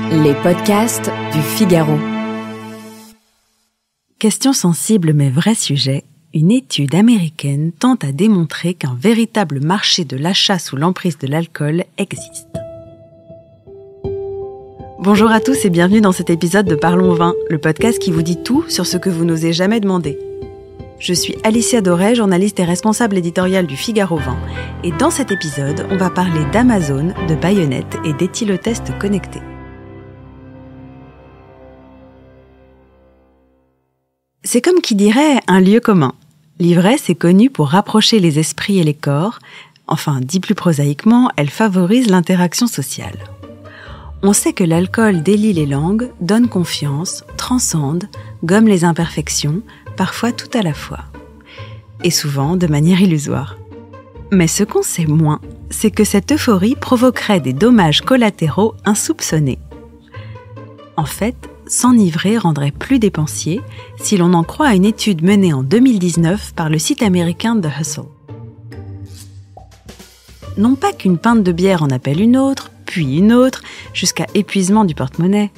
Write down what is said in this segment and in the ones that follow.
Les podcasts du Figaro. Question sensible mais vrai sujet, une étude américaine tente à démontrer qu'un véritable marché de l'achat sous l'emprise de l'alcool existe. Bonjour à tous et bienvenue dans cet épisode de Parlons Vin, le podcast qui vous dit tout sur ce que vous n'osez jamais demander. Je suis Alicia Doré, journaliste et responsable éditoriale du Figaro Vin, et dans cet épisode, on va parler d'Amazon, de baïonnettes et d'éthylotests connectés. C'est comme qui dirait un lieu commun. L'ivresse est connue pour rapprocher les esprits et les corps. Enfin, dit plus prosaïquement, elle favorise l'interaction sociale. On sait que l'alcool délie les langues, donne confiance, transcende, gomme les imperfections, parfois tout à la fois. Et souvent de manière illusoire. Mais ce qu'on sait moins, c'est que cette euphorie provoquerait des dommages collatéraux insoupçonnés. En fait, s'enivrer rendrait plus dépensier si l'on en croit à une étude menée en 2019 par le site américain The Hustle. Non pas qu'une pinte de bière en appelle une autre, puis une autre, jusqu'à épuisement du porte-monnaie.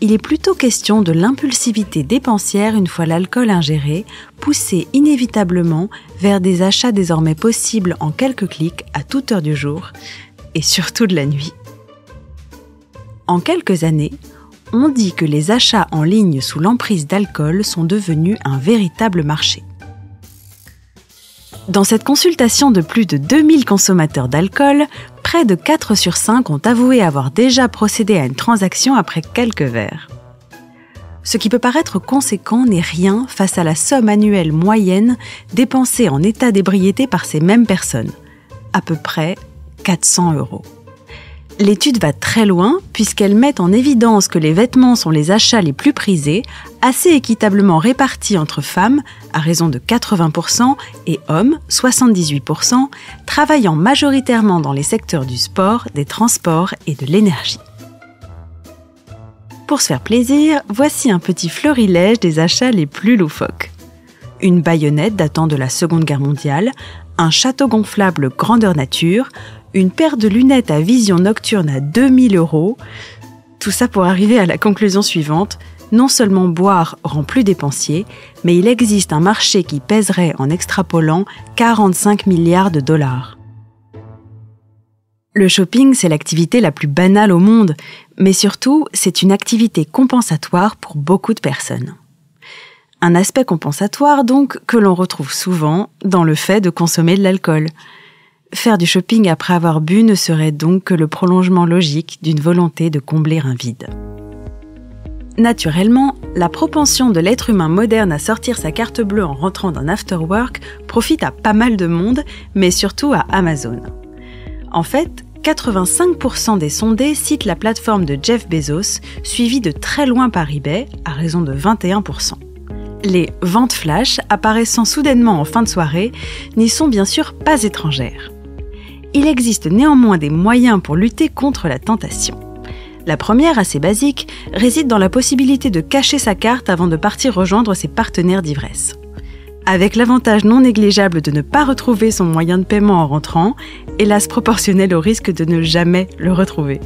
Il est plutôt question de l'impulsivité dépensière une fois l'alcool ingéré, poussé inévitablement vers des achats désormais possibles en quelques clics à toute heure du jour, et surtout de la nuit. En quelques années, on dit que les achats en ligne sous l'emprise d'alcool sont devenus un véritable marché. Dans cette consultation de plus de 2000 consommateurs d'alcool, près de 4 sur 5 ont avoué avoir déjà procédé à une transaction après quelques verres. Ce qui peut paraître conséquent n'est rien face à la somme annuelle moyenne dépensée en état d'ébriété par ces mêmes personnes, à peu près 400 €. L'étude va très loin puisqu'elle met en évidence que les vêtements sont les achats les plus prisés, assez équitablement répartis entre femmes, à raison de 80%, et hommes, 78%, travaillant majoritairement dans les secteurs du sport, des transports et de l'énergie. Pour se faire plaisir, voici un petit florilège des achats les plus loufoques. Une baïonnette datant de la Seconde Guerre mondiale, un château gonflable grandeur nature, une paire de lunettes à vision nocturne à 2000 €. Tout ça pour arriver à la conclusion suivante, non seulement boire rend plus dépensier, mais il existe un marché qui pèserait, en extrapolant, 45 milliards de dollars. Le shopping, c'est l'activité la plus banale au monde, mais surtout, c'est une activité compensatoire pour beaucoup de personnes. Un aspect compensatoire, donc, que l'on retrouve souvent dans le fait de consommer de l'alcool. Faire du shopping après avoir bu ne serait donc que le prolongement logique d'une volonté de combler un vide. Naturellement, la propension de l'être humain moderne à sortir sa carte bleue en rentrant d'un after-work profite à pas mal de monde, mais surtout à Amazon. En fait, 85% des sondés citent la plateforme de Jeff Bezos, suivie de très loin par eBay, à raison de 21%. Les ventes flash apparaissant soudainement en fin de soirée n'y sont bien sûr pas étrangères. Il existe néanmoins des moyens pour lutter contre la tentation. La première, assez basique, réside dans la possibilité de cacher sa carte avant de partir rejoindre ses partenaires d'ivresse. Avec l'avantage non négligeable de ne pas retrouver son moyen de paiement en rentrant, hélas proportionnel au risque de ne jamais le retrouver.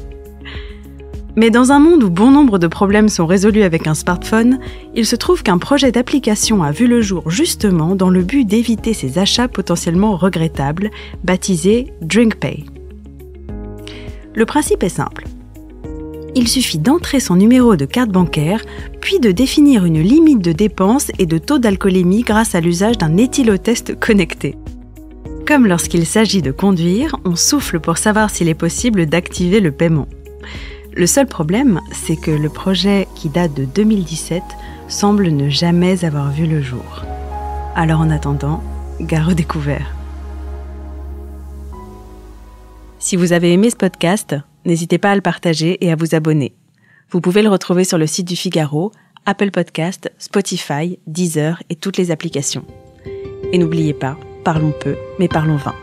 Mais dans un monde où bon nombre de problèmes sont résolus avec un smartphone, il se trouve qu'un projet d'application a vu le jour justement dans le but d'éviter ces achats potentiellement regrettables, baptisé DrinkPay. Le principe est simple. Il suffit d'entrer son numéro de carte bancaire, puis de définir une limite de dépenses et de taux d'alcoolémie grâce à l'usage d'un éthylotest connecté. Comme lorsqu'il s'agit de conduire, on souffle pour savoir s'il est possible d'activer le paiement. Le seul problème, c'est que le projet, qui date de 2017, semble ne jamais avoir vu le jour. Alors en attendant, gare au découvert. Si vous avez aimé ce podcast, n'hésitez pas à le partager et à vous abonner. Vous pouvez le retrouver sur le site du Figaro, Apple Podcasts, Spotify, Deezer et toutes les applications. Et n'oubliez pas, parlons peu, mais parlons vin.